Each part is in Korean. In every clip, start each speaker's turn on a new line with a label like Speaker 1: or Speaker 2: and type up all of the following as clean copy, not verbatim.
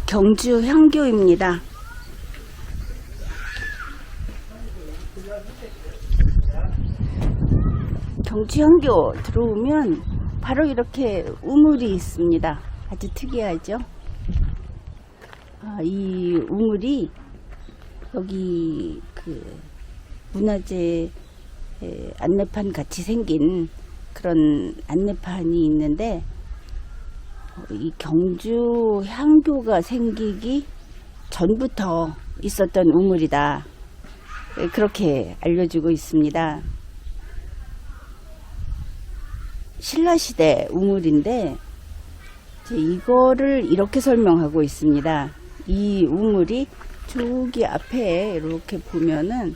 Speaker 1: 경주 향교입니다. 경주 향교 들어오면 바로 이렇게 우물이 있습니다. 아주 특이하죠. 이 우물이 여기 그 문화재 안내판 같이 생긴 그런 안내판이 있는데, 이 경주 향교가 생기기 전부터 있었던 우물이다, 그렇게 알려지고 있습니다. 신라시대 우물인데 이거를 이렇게 설명하고 있습니다. 이 우물이 저기 앞에 이렇게 보면은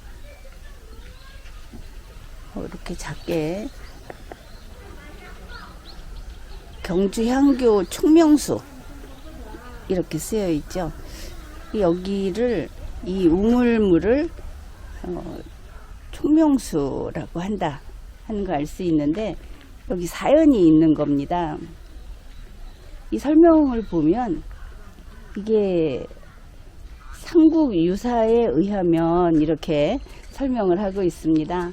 Speaker 1: 이렇게 작게 경주 향교 총명수 이렇게 쓰여 있죠. 여기를, 이 우물물을 총명수라고 한다 하는 거 알 수 있는데, 여기 사연이 있는 겁니다. 이 설명을 보면 이게 삼국유사에 의하면 이렇게 설명을 하고 있습니다.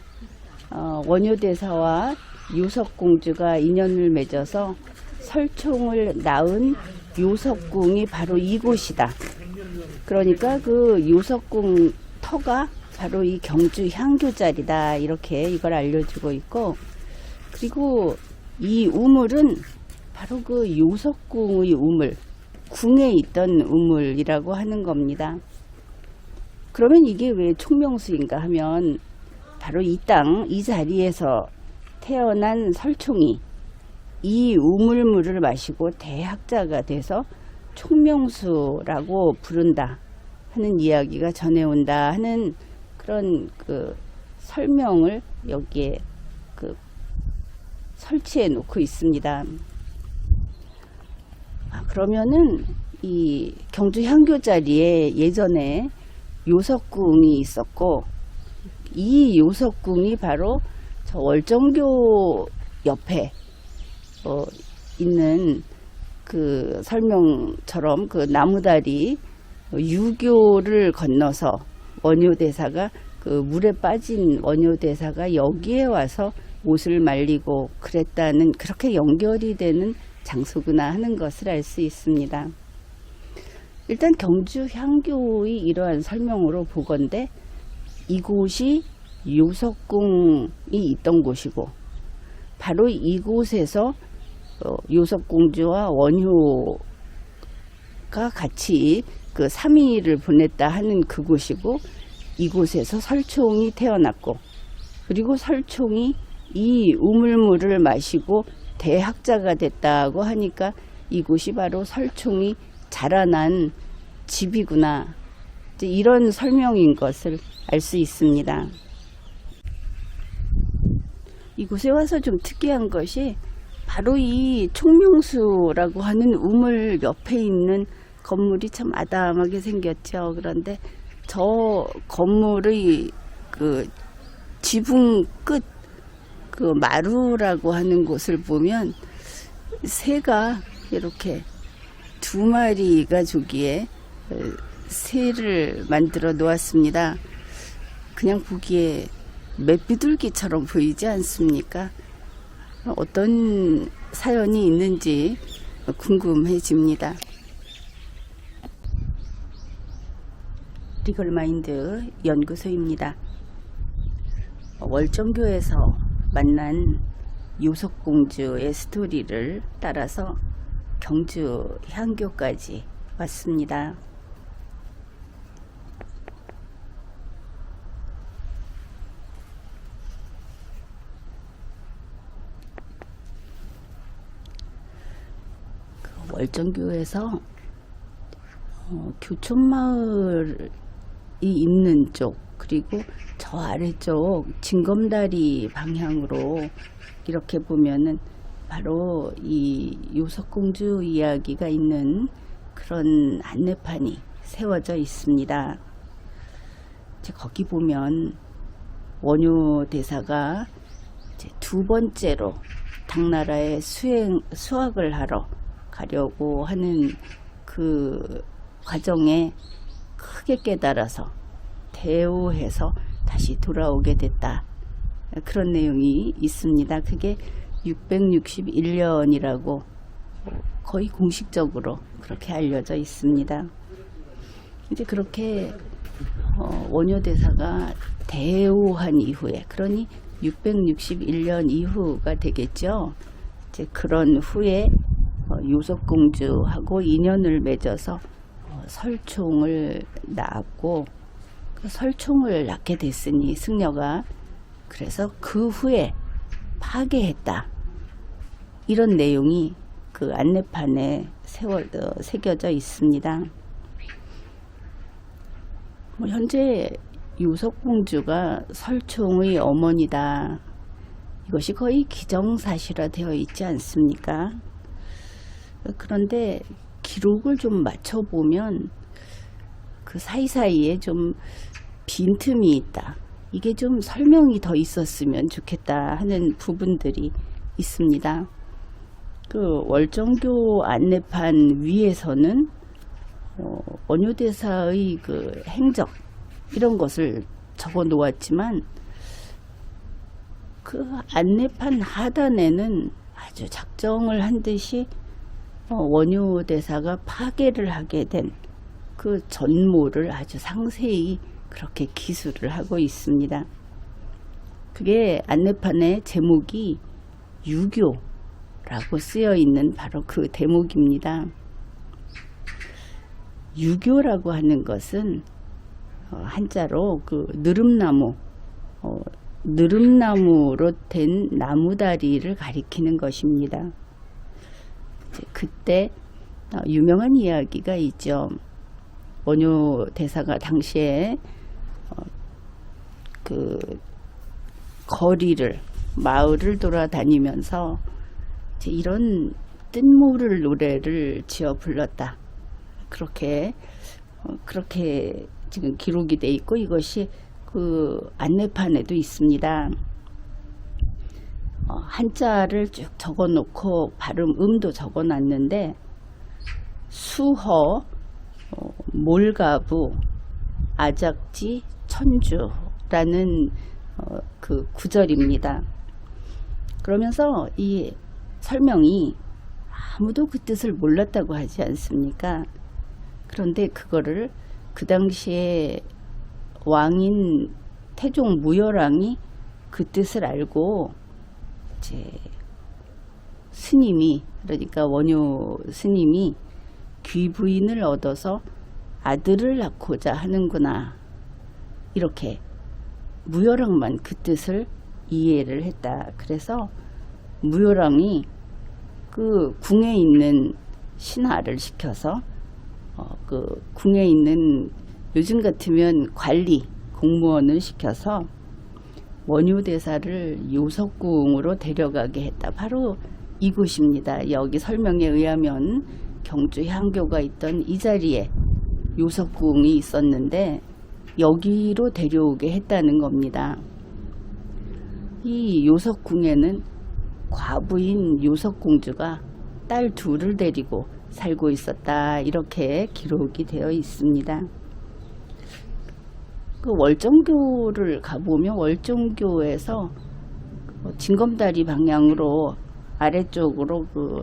Speaker 1: 원효대사와 요석공주가 인연을 맺어서 설총을 낳은 요석궁이 바로 이곳이다. 그러니까 그 요석궁 터가 바로 이 경주 향교자리다, 이렇게 이걸 알려주고 있고, 그리고 이 우물은 바로 그 요석궁의 우물, 궁에 있던 우물이라고 하는 겁니다. 그러면 이게 왜 총명수인가 하면, 바로 이 땅, 이 자리에서 태어난 설총이 이 우물물을 마시고 대학자가 돼서 총명수라고 부른다 하는 이야기가 전해온다 하는 그런 그 설명을 여기에 그 설치해 놓고 있습니다. 그러면은 이 경주 향교 자리에 예전에 요석궁이 있었고, 이 요석궁이 바로 저 월정교 옆에 있는 그 설명처럼 그 나무다리 유교를 건너서 원효대사가, 그 물에 빠진 원효대사가 여기에 와서 옷을 말리고 그랬다는, 그렇게 연결이 되는 장소구나 하는 것을 알 수 있습니다. 일단 경주 향교의 이러한 설명으로 보건대 이곳이 요석궁이 있던 곳이고, 바로 이곳에서 요석공주와 원효가 같이 그 3일을 보냈다 하는 그곳이고, 이곳에서 설총이 태어났고, 그리고 설총이 이 우물물을 마시고 대학자가 됐다고 하니까 이곳이 바로 설총이 자라난 집이구나, 이런 설명인 것을 알 수 있습니다. 이곳에 와서 좀 특이한 것이 바로 이 총명수라고 하는 우물 옆에 있는 건물이 참 아담하게 생겼죠. 그런데 저 건물의 그 지붕 끝, 그 마루라고 하는 곳을 보면 새가 이렇게 2마리가 저기에 새를 만들어 놓았습니다. 그냥 보기에 맷비둘기처럼 보이지 않습니까? 어떤 사연이 있는지 궁금해집니다. 리걸마인드 연구소입니다. 월정교에서 만난 요석공주의 스토리를 따라서 경주 향교까지 왔습니다. 월정교에서 교촌마을이 있는 쪽, 그리고 저 아래쪽 징검다리 방향으로 이렇게 보면은 바로 이 요석공주 이야기가 있는 그런 안내판이 세워져 있습니다. 거기 보면 원효 대사가 이제 2번째로 당나라에 수학을 하러 가려고 하는 그 과정에 크게 깨달아서 대우해서 다시 돌아오게 됐다. 그런 내용이 있습니다. 그게 661년이라고 거의 공식적으로 그렇게 알려져 있습니다. 이제 그렇게 원효대사가 대우한 이후에, 그러니 661년 이후가 되겠죠. 이제 그런 후에 요석공주하고 인연을 맺어서 설총을 낳았고, 그 설총을 낳게 됐으니 승려가, 그래서 그 후에 파괴했다. 이런 내용이 그 안내판에 새겨져 있습니다. 현재 요석공주가 설총의 어머니다. 이것이 거의 기정사실화되어 있지 않습니까? 그런데 기록을 좀 맞춰보면 그 사이사이에 좀 빈틈이 있다. 이게 좀 설명이 더 있었으면 좋겠다 하는 부분들이 있습니다. 그 월정교 안내판 위에서는 원효대사의 그 행적 이런 것을 적어 놓았지만, 그 안내판 하단에는 아주 작정을 한 듯이 원효대사가 파괴를 하게 된 그 전모를 아주 상세히 그렇게 기술을 하고 있습니다. 그게 안내판의 제목이 유교라고 쓰여 있는 바로 그 대목입니다. 유교라고 하는 것은 한자로 그 느릅나무, 느릅나무로 된 나무다리를 가리키는 것입니다. 그때 유명한 이야기가 있죠. 원효대사가 당시에 그 거리를, 마을을 돌아다니면서 이런 뜬모를 노래를 지어 불렀다. 그렇게 지금 기록이 돼 있고, 이것이 그 안내판에도 있습니다. 한자를 쭉 적어 놓고 발음음도 적어 놨는데, 수허, 몰가부, 아작지, 천주라는 그 구절입니다. 그러면서 이 설명이 아무도 그 뜻을 몰랐다고 하지 않습니까? 그런데 그거를 그 당시에 왕인 태종 무열왕이 그 뜻을 알고 이제 스님이, 그러니까 원효 스님이 귀부인을 얻어서 아들을 낳고자 하는구나, 이렇게 무열왕만 그 뜻을 이해를 했다. 그래서 무열왕이 그 궁에 있는 신하를 시켜서 그 궁에 있는, 요즘 같으면 관리 공무원을 시켜서 원효대사를 요석궁으로 데려가게 했다. 바로 이곳입니다. 여기 설명에 의하면 경주 향교가 있던 이 자리에 요석궁이 있었는데 여기로 데려오게 했다는 겁니다. 이 요석궁에는 과부인 요석공주가 딸 둘을 데리고 살고 있었다, 이렇게 기록이 되어 있습니다. 그 월정교를 가보면 월정교에서 진검다리 방향으로 아래쪽으로 그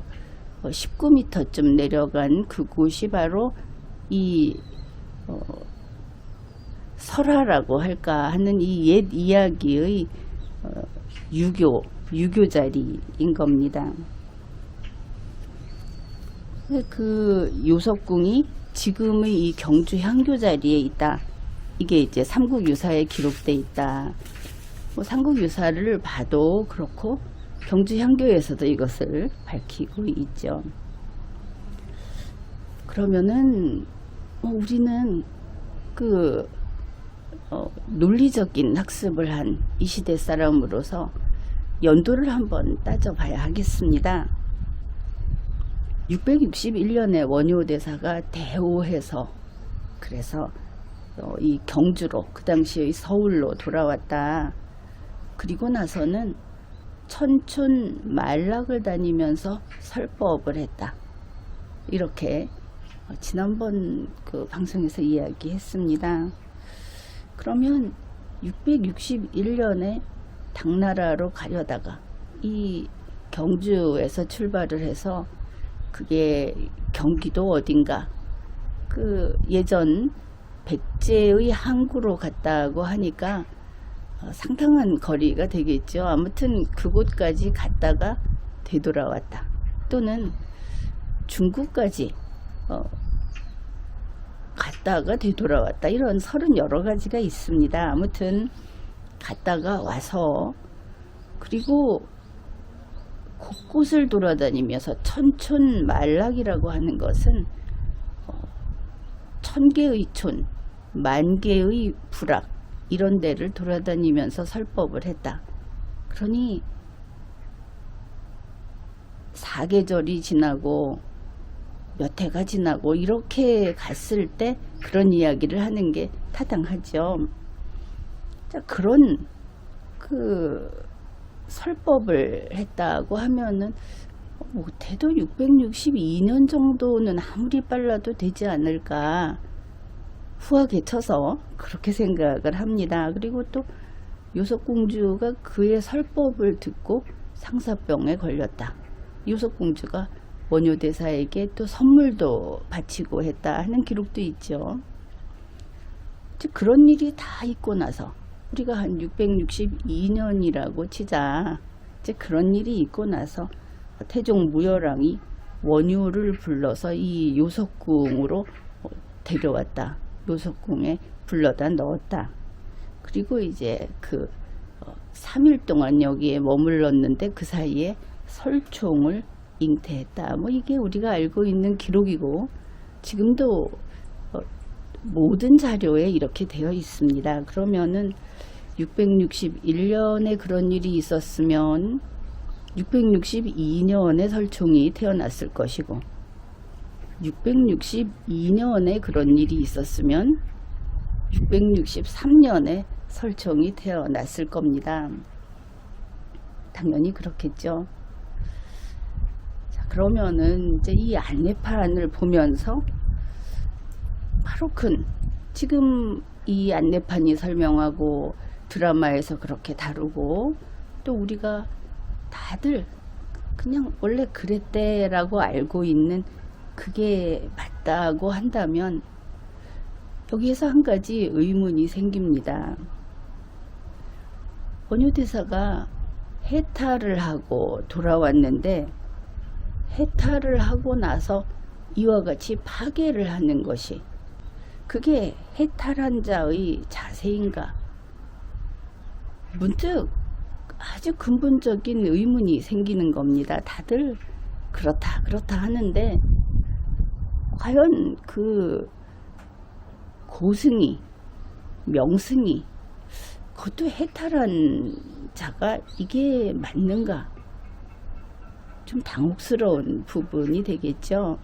Speaker 1: 19m쯤 내려간 그곳이 바로 이 설화라고 할까 하는 이 옛 이야기의 유교 자리인 겁니다. 그 요석궁이 지금의 이 경주 향교 자리에 있다. 이게 이제 삼국유사에 기록돼 있다. 삼국유사를 봐도 그렇고 경주 향교에서도 이것을 밝히고 있죠. 그러면은 우리는 그 논리적인 학습을 한 이 시대 사람으로서 연도를 한번 따져봐야 하겠습니다. 661년에 원효대사가 대오해서, 그래서 이 경주로, 그 당시의 서울로 돌아왔다. 그리고 나서는 천춘 말락을 다니면서 설법을 했다. 이렇게 지난번 그 방송에서 이야기했습니다. 그러면 661년에 당나라로 가려다가 이 경주에서 출발을 해서 그게 경기도 어딘가 그 예전 백제의 항구로 갔다고 하니까 상당한 거리가 되겠죠. 아무튼 그곳까지 갔다가 되돌아왔다. 또는 중국까지 갔다가 되돌아왔다. 이런 38가지가 있습니다. 아무튼 갔다가 와서 그리고 곳곳을 돌아다니면서 천촌만락이라고 하는 것은 1000개의 촌, 10,000개의 부락 이런 데를 돌아다니면서 설법을 했다. 그러니 4계절이 지나고 몇 해가 지나고 이렇게 갔을 때 그런 이야기를 하는 게 타당하죠. 자, 그런 그 설법을 했다고 하면은 못해도 662년 정도는 아무리 빨라도 되지 않을까 후하게 쳐서 그렇게 생각을 합니다. 그리고 또 요석공주가 그의 설법을 듣고 상사병에 걸렸다. 요석공주가 원효대사에게 또 선물도 바치고 했다 하는 기록도 있죠. 즉 그런 일이 다 있고 나서 우리가 한 662년이라고 치자. 이제 그런 일이 있고 나서 태종 무열왕이 원효를 불러서 이 요석궁으로 데려왔다. 요석궁에 불러다 넣었다. 그리고 이제 그 3일 동안 여기에 머물렀는데 그 사이에 설총을 잉태했다. 뭐 이게 우리가 알고 있는 기록이고 지금도 모든 자료에 이렇게 되어 있습니다. 그러면은 661년에 그런 일이 있었으면 662년에 설총이 태어났을 것이고 662년에 그런 일이 있었으면 663년에 설총이 태어났을 겁니다. 당연히 그렇겠죠. 자, 그러면은 이제 이 안내판을 보면서 바로 지금 이 안내판이 설명하고 드라마에서 그렇게 다루고 또 우리가 다들 그냥 원래 그랬대라고 알고 있는 그게 맞다고 한다면 여기에서 한 가지 의문이 생깁니다. 원효대사가 해탈을 하고 돌아왔는데 해탈을 하고 나서 이와 같이 파괴를 하는 것이 그게 해탈한 자의 자세인가? 문득 아주 근본적인 의문이 생기는 겁니다. 다들 그렇다 하는데 과연 그 고승이 명승이 그것도 해탈한 자가 이게 맞는가? 좀 당혹스러운 부분이 되겠죠.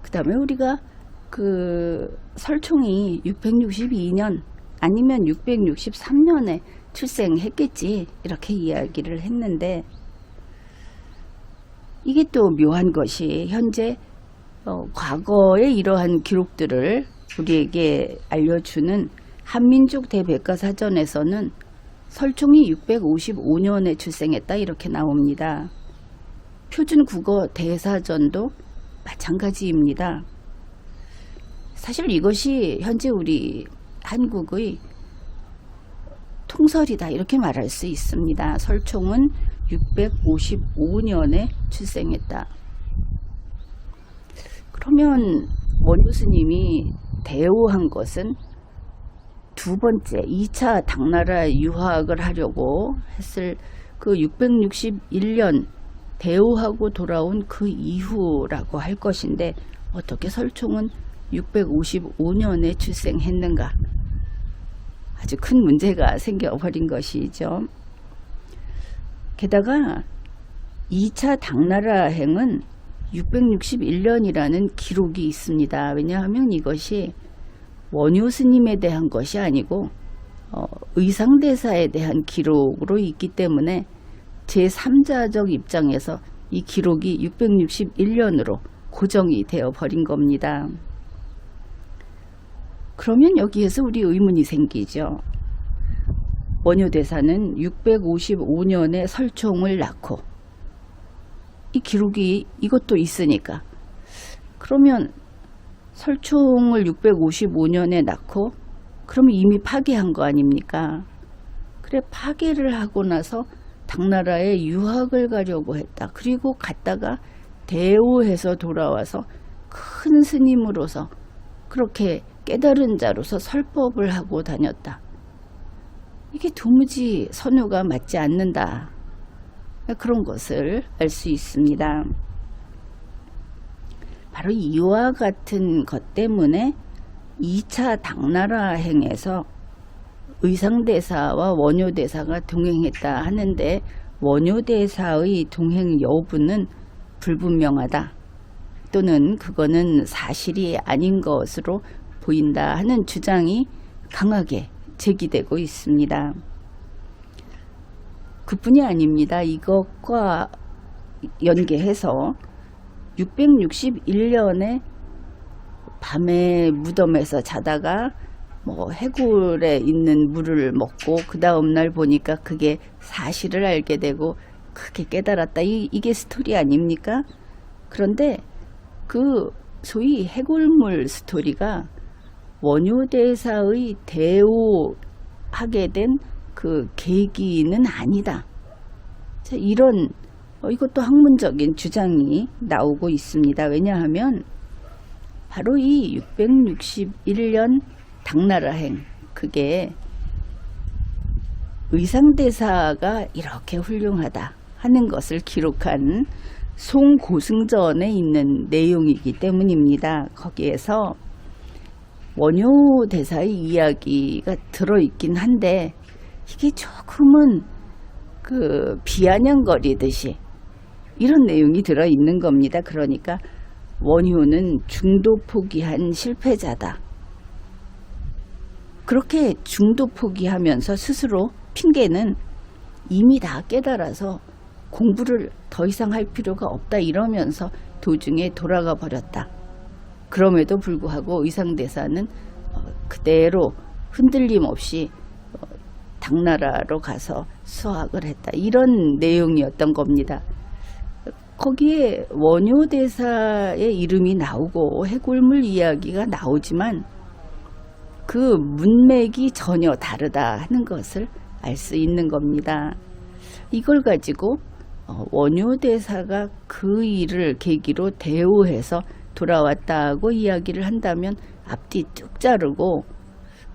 Speaker 1: 그 다음에 우리가 그 설총이 662년 아니면 663년에 출생했겠지 이렇게 이야기를 했는데 이게 또 묘한 것이 현재 과거의 이러한 기록들을 우리에게 알려주는 한민족 대백과사전에서는 설총이 655년에 출생했다 이렇게 나옵니다. 표준국어 대사전도 마찬가지입니다. 사실 이것이 현재 우리 한국의 통설이다 이렇게 말할 수 있습니다. 설총은 655년에 출생했다. 그러면 원효 스님이 대우한 것은 두 번째 2차 당나라 유학을 하려고 했을 그 661년 대우하고 돌아온 그 이후라고 할 것인데 어떻게 설총은 655년에 출생했는가? 아주 큰 문제가 생겨버린 것이죠. 게다가 2차 당나라행은 661년이라는 기록이 있습니다. 왜냐하면 이것이 원효 스님에 대한 것이 아니고 의상대사에 대한 기록으로 있기 때문에 제3자적 입장에서 이 기록이 661년으로 고정이 되어 버린 겁니다. 그러면 여기에서 우리 의문이 생기죠. 원효대사는 655년에 설총을 낳고 이 기록이 이것도 있으니까 그러면 설총을 655년에 낳고 그러면 이미 파괴한 거 아닙니까? 그래, 파괴를 하고 나서 당나라에 유학을 가려고 했다. 그리고 갔다가 대오해서 돌아와서 큰 스님으로서 그렇게 깨달은 자로서 설법을 하고 다녔다. 이게 도무지 선효가 맞지 않는다. 그런 것을 알 수 있습니다. 바로 이와 같은 것 때문에 2차 당나라 행에서 의상대사와 원효대사가 동행했다 하는데 원효대사의 동행 여부는 불분명하다. 또는 그거는 사실이 아닌 것으로 보인다 하는 주장이 강하게 제기되고 있습니다. 그뿐이 아닙니다. 이것과 연계해서 661년에 밤에 무덤에서 자다가 해골에 있는 물을 먹고 그 다음날 보니까 그게 사실을 알게 되고 크게 깨달았다. 이게 스토리 아닙니까? 그런데 그 소위 해골물 스토리가 원효대사의 대오하게 된 그 계기는 아니다. 자, 이런 이것도 학문적인 주장이 나오고 있습니다. 왜냐하면 바로 이 661년 당나라행, 그게 의상대사가 이렇게 훌륭하다 하는 것을 기록한 송고승전에 있는 내용이기 때문입니다. 거기에서 원효대사의 이야기가 들어있긴 한데 이게 조금은 비아냥거리듯이 이런 내용이 들어있는 겁니다. 그러니까 원효는 중도 포기한 실패자다. 그렇게 중도 포기하면서 스스로 핑계는 이미 다 깨달아서 공부를 더 이상 할 필요가 없다 이러면서 도중에 돌아가 버렸다. 그럼에도 불구하고 의상대사는 그대로 흔들림 없이 당나라로 가서 수학을 했다. 이런 내용이었던 겁니다. 거기에 원효대사의 이름이 나오고 해골물 이야기가 나오지만 그 문맥이 전혀 다르다 하는 것을 알 수 있는 겁니다. 이걸 가지고 원효대사가 그 일을 계기로 대오해서 돌아왔다고 이야기를 한다면 앞뒤 뚝 자르고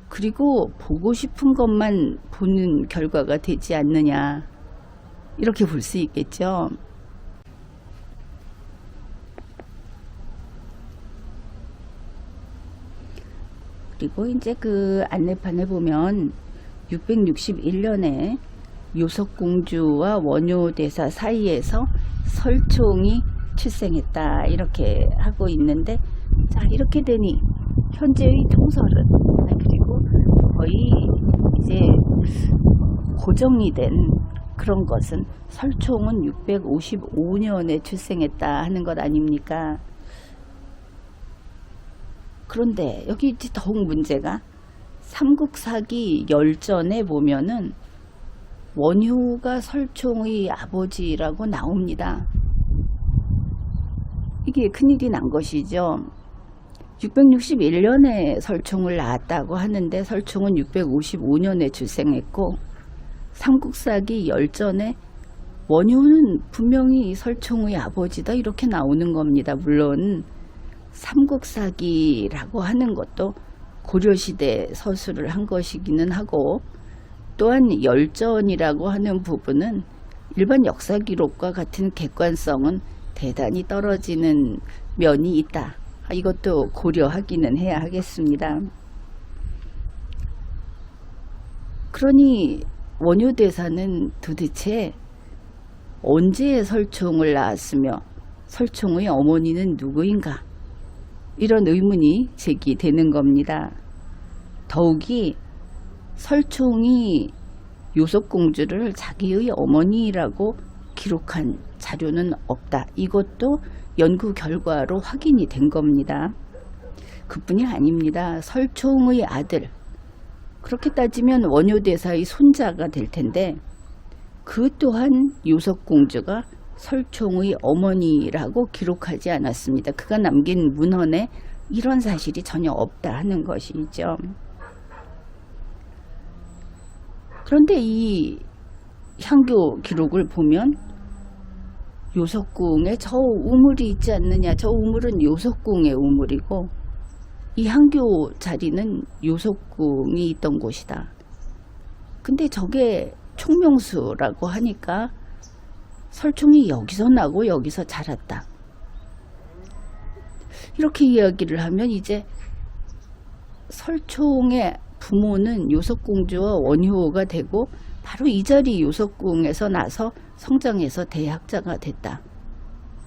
Speaker 1: 그리고 보고 싶은 것만 보는 결과가 되지 않느냐 이렇게 볼 수 있겠죠. 그리고 이제 그 안내판에 보면 661년에 요석공주와 원효대사 사이에서 설총이 출생했다 이렇게 하고 있는데, 자, 이렇게 되니 현재의 통설은 그리고 거의 이제 고정이 된 그런 것은 설총은 655년에 출생했다 하는 것 아닙니까? 그런데 여기 이제 더욱 문제가 삼국사기 열전에 보면은 원효가 설총의 아버지라고 나옵니다. 이게 큰일이 난 것이죠. 661년에 설총을 낳았다고 하는데 설총은 655년에 출생했고, 삼국사기 열전에 원효는 분명히 설총의 아버지다 이렇게 나오는 겁니다. 물론 삼국사기라고 하는 것도 고려시대 서술을 한 것이기는 하고, 또한 열전이라고 하는 부분은 일반 역사 기록과 같은 객관성은 대단히 떨어지는 면이 있다. 이것도 고려하기는 해야 하겠습니다. 그러니 원효대사는 도대체 언제 설총을 낳았으며 설총의 어머니는 누구인가? 이런 의문이 제기되는 겁니다. 더욱이 설총이 요석공주를 자기의 어머니라고 기록한 자료는 없다. 이것도 연구 결과로 확인이 된 겁니다. 그뿐이 아닙니다. 설총의 아들, 그렇게 따지면 원효대사의 손자가 될 텐데 그 또한 요석공주가 설총의 어머니라고 기록하지 않았습니다. 그가 남긴 문헌에 이런 사실이 전혀 없다 하는 것이죠. 그런데 이 향교 기록을 보면 요석궁에 저 우물이 있지 않느냐. 저 우물은 요석궁의 우물이고 이 향교 자리는 요석궁이 있던 곳이다. 근데 저게 총명수라고 하니까 설총이 여기서 나고 여기서 자랐다. 이렇게 이야기를 하면 이제 설총의 부모는 요석공주와 원효가 되고 바로 이 자리 요석궁에서 나서 성장해서 대학자가 됐다.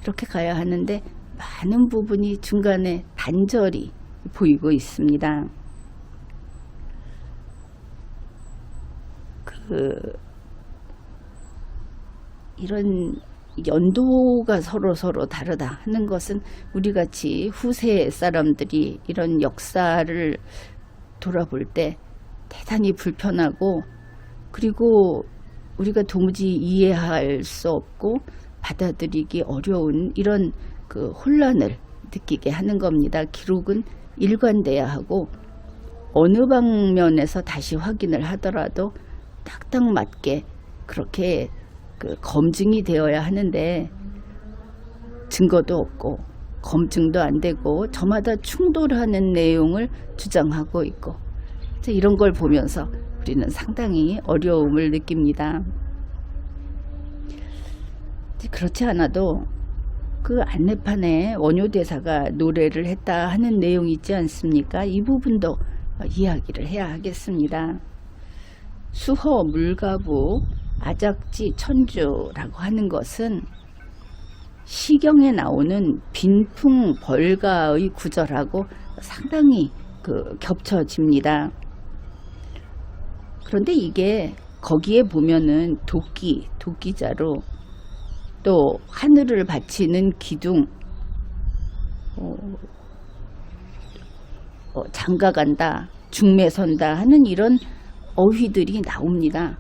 Speaker 1: 이렇게 가야 하는데 많은 부분이 중간에 단절이 보이고 있습니다. 이런 연도가 서로 다르다 하는 것은 우리같이 후세 사람들이 이런 역사를 돌아볼 때 대단히 불편하고, 그리고 우리가 도무지 이해할 수 없고 받아들이기 어려운 이런 그 혼란을 느끼게 하는 겁니다. 기록은 일관돼야 하고 어느 방면에서 다시 확인을 하더라도 딱딱 맞게 그렇게 검증이 되어야 하는데 증거도 없고 검증도 안 되고 저마다 충돌하는 내용을 주장하고 있고, 이런 걸 보면서 우리는 상당히 어려움을 느낍니다. 그렇지 않아도 그 안내판에 원효대사가 노래를 했다 하는 내용이 있지 않습니까? 이 부분도 이야기를 해야 하겠습니다. 수허 물가부 아작지 천주라고 하는 것은 시경에 나오는 빈풍 벌가의 구절하고 상당히 겹쳐집니다. 그런데 이게 거기에 보면은 도끼자로 또 하늘을 바치는 기둥, 장가간다, 중매선다 하는 이런 어휘들이 나옵니다.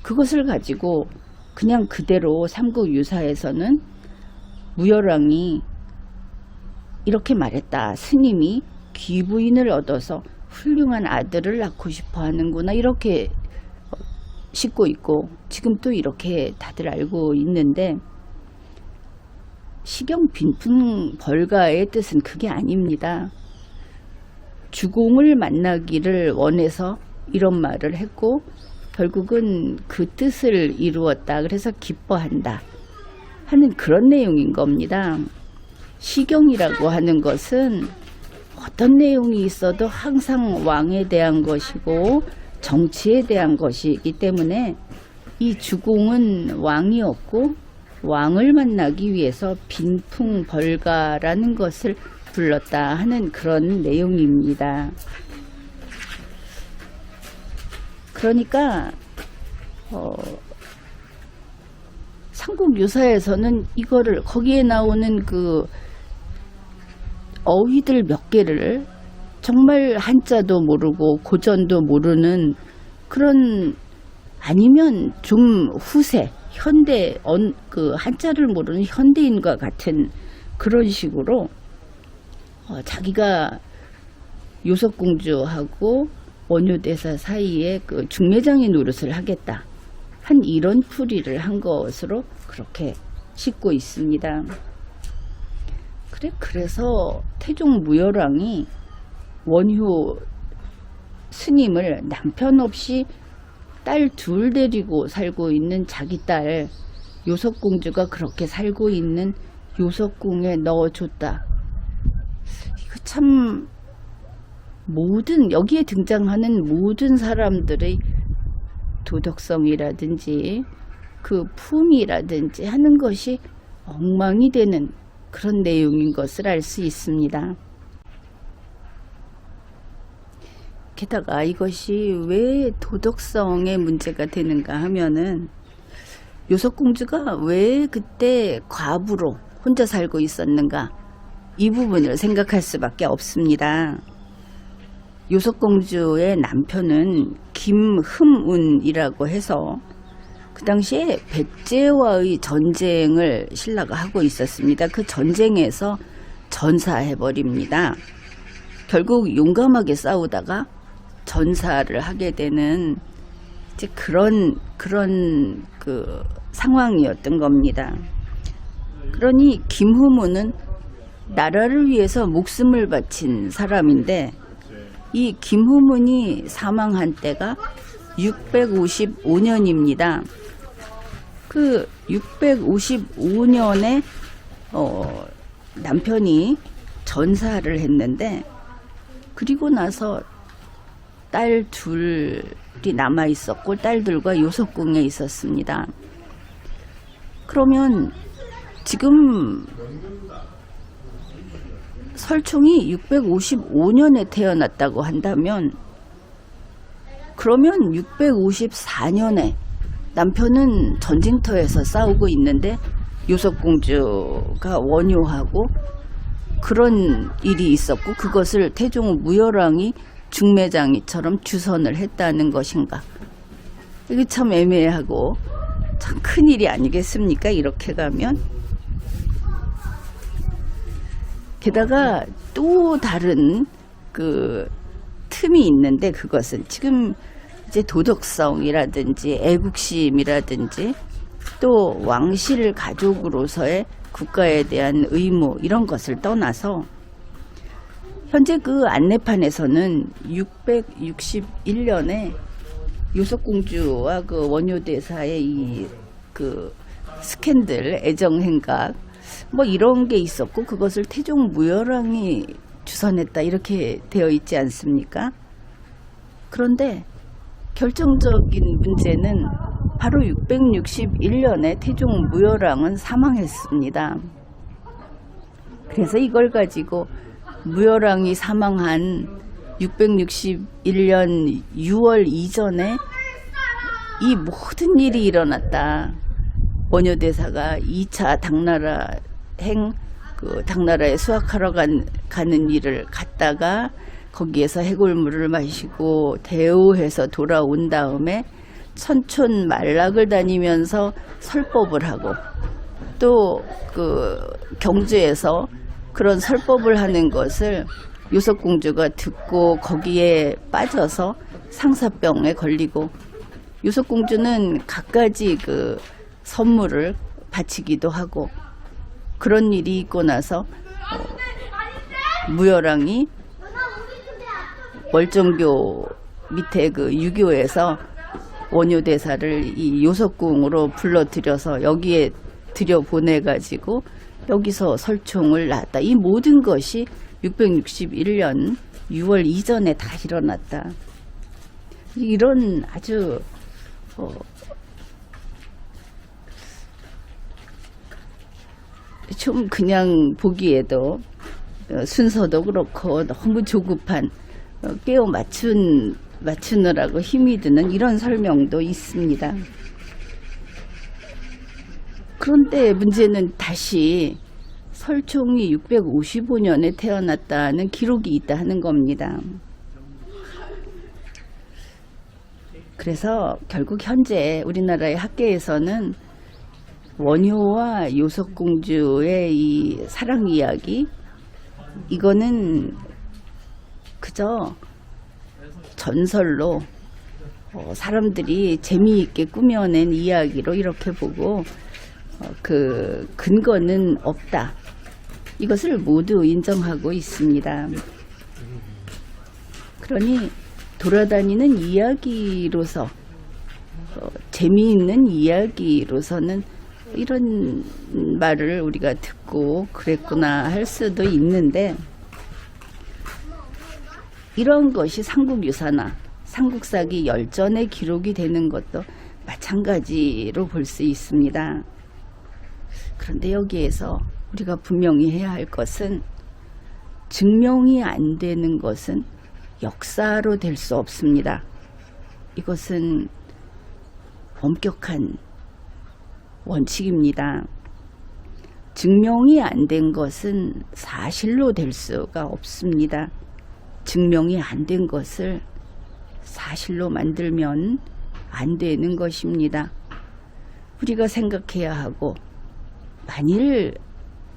Speaker 1: 그것을 가지고 그냥 그대로 삼국유사에서는 무열왕이 이렇게 말했다. 스님이 귀부인을 얻어서 훌륭한 아들을 낳고 싶어 하는구나. 이렇게 싣고 있고 지금 또 이렇게 다들 알고 있는데, 시경 빈풍 벌가의 뜻은 그게 아닙니다. 주공을 만나기를 원해서 이런 말을 했고 결국은 그 뜻을 이루었다. 그래서 기뻐한다 하는 그런 내용인 겁니다. 시경이라고 하는 것은 어떤 내용이 있어도 항상 왕에 대한 것이고 정치에 대한 것이기 때문에 이 주공은 왕이었고 왕을 만나기 위해서 빈풍벌가라는 것을 불렀다 하는 그런 내용입니다. 그러니까 삼국유사에서는 이거를 거기에 나오는 그 어휘들 몇 개를 정말 한자도 모르고 고전도 모르는 그런, 아니면 좀 후세 현대 한자를 모르는 현대인과 같은 그런 식으로 자기가 요석공주하고 원효대사 사이에 그 중매장의 노릇을 하겠다 한 이런 풀이를 한 것으로 그렇게 싣고 있습니다. 그래서 태종 무열왕이 원효 스님을 남편 없이 딸 둘 데리고 살고 있는 자기 딸 요석공주가 그렇게 살고 있는 요석궁에 넣어줬다. 이거 참 여기에 등장하는 모든 사람들의 도덕성이라든지 그 품이라든지 하는 것이 엉망이 되는 그런 내용인 것을 알 수 있습니다. 게다가 이것이 왜 도덕성의 문제가 되는가 하면은 요석공주가 왜 그때 과부로 혼자 살고 있었는가, 이 부분을 생각할 수밖에 없습니다. 요석공주의 남편은 김흠운이라고 해서 그 당시에 백제와의 전쟁을 신라가 하고 있었습니다. 그 전쟁에서 전사해버립니다. 결국 용감하게 싸우다가 전사를 하게 되는 이제 그런 그 상황이었던 겁니다. 그러니 김흠운은 나라를 위해서 목숨을 바친 사람인데, 이 김흠운이 사망한 때가 655년입니다. 그 655년에 남편이 전사를 했는데, 그리고 나서 딸 둘이 남아 있었고 딸들과 요석궁에 있었습니다. 그러면 지금 설총이 655년에 태어났다고 한다면, 그러면 654년에 남편은 전쟁터에서 싸우고 있는데 요석공주가 원효하고 그런 일이 있었고, 그것을 태종 무열왕이 중매장이처럼 주선을 했다는 것인가. 이게 참 애매하고 참 큰일이 아니겠습니까, 이렇게 가면. 게다가 또 다른 그 틈이 있는데, 그것은 지금 이제 도덕성이라든지 애국심이라든지 또 왕실 가족으로서의 국가에 대한 의무, 이런 것을 떠나서 현재 그 안내판에서는 661년에 요석공주와 그 원효대사의 이 그 스캔들, 애정행각 뭐 이런 게 있었고, 그것을 태종 무열왕이 주선했다, 이렇게 되어 있지 않습니까? 그런데 결정적인 문제는 바로 661년에 태종 무열왕은 사망했습니다. 그래서 이걸 가지고 무열왕이 사망한 661년 6월 이전에 이 모든 일이 일어났다. 원효대사가 2차 당나라 당나라에 수학하러 가는 일을 갔다가 거기에서 해골물을 마시고 대우해서 돌아온 다음에 천촌 말락을 다니면서 설법을 하고, 또 그 경주에서 그런 설법을 하는 것을 요석공주가 듣고 거기에 빠져서 상사병에 걸리고, 요석공주는 갖가지 그 선물을 바치기도 하고, 그런 일이 있고 나서 무열왕이 월정교 밑에 그 유교에서 원효대사를 이 요석궁으로 불러들여서 여기에 들여보내가지고 여기서 설총을 낳았다. 이 모든 것이 661년 6월 이전에 다 일어났다. 이런 아주 좀 그냥 보기에도 순서도 그렇고 너무 조급한, 깨어 맞추느라고 힘이 드는 이런 설명도 있습니다. 그런데 문제는 다시 설총이 655년에 태어났다는 기록이 있다 하는 겁니다. 그래서 결국 현재 우리나라의 학계에서는 원효와 요석공주의 이 사랑 이야기, 이거는 그저 전설로 사람들이 재미있게 꾸며낸 이야기로 이렇게 보고 그 근거는 없다, 이것을 모두 인정하고 있습니다. 그러니 돌아다니는 이야기로서 재미있는 이야기로서는 이런 말을 우리가 듣고 그랬구나 할 수도 있는데, 이런 것이 삼국유사나 삼국사기 열전에 기록이 되는 것도 마찬가지로 볼 수 있습니다. 그런데 여기에서 우리가 분명히 해야 할 것은, 증명이 안 되는 것은 역사로 될 수 없습니다. 이것은 엄격한 원칙입니다. 증명이 안 된 것은 사실로 될 수가 없습니다. 증명이 안 된 것을 사실로 만들면 안 되는 것입니다. 우리가 생각해야 하고, 만일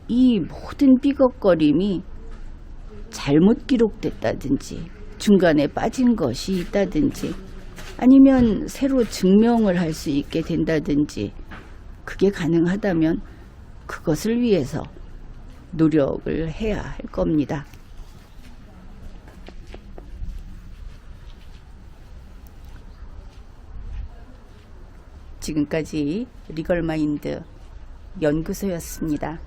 Speaker 1: 이 모든 삐걱거림이 잘못 기록됐다든지 중간에 빠진 것이 있다든지 아니면 새로 증명을 할 수 있게 된다든지 그게 가능하다면 그것을 위해서 노력을 해야 할 겁니다. 지금까지 리걸마인드 연구소였습니다.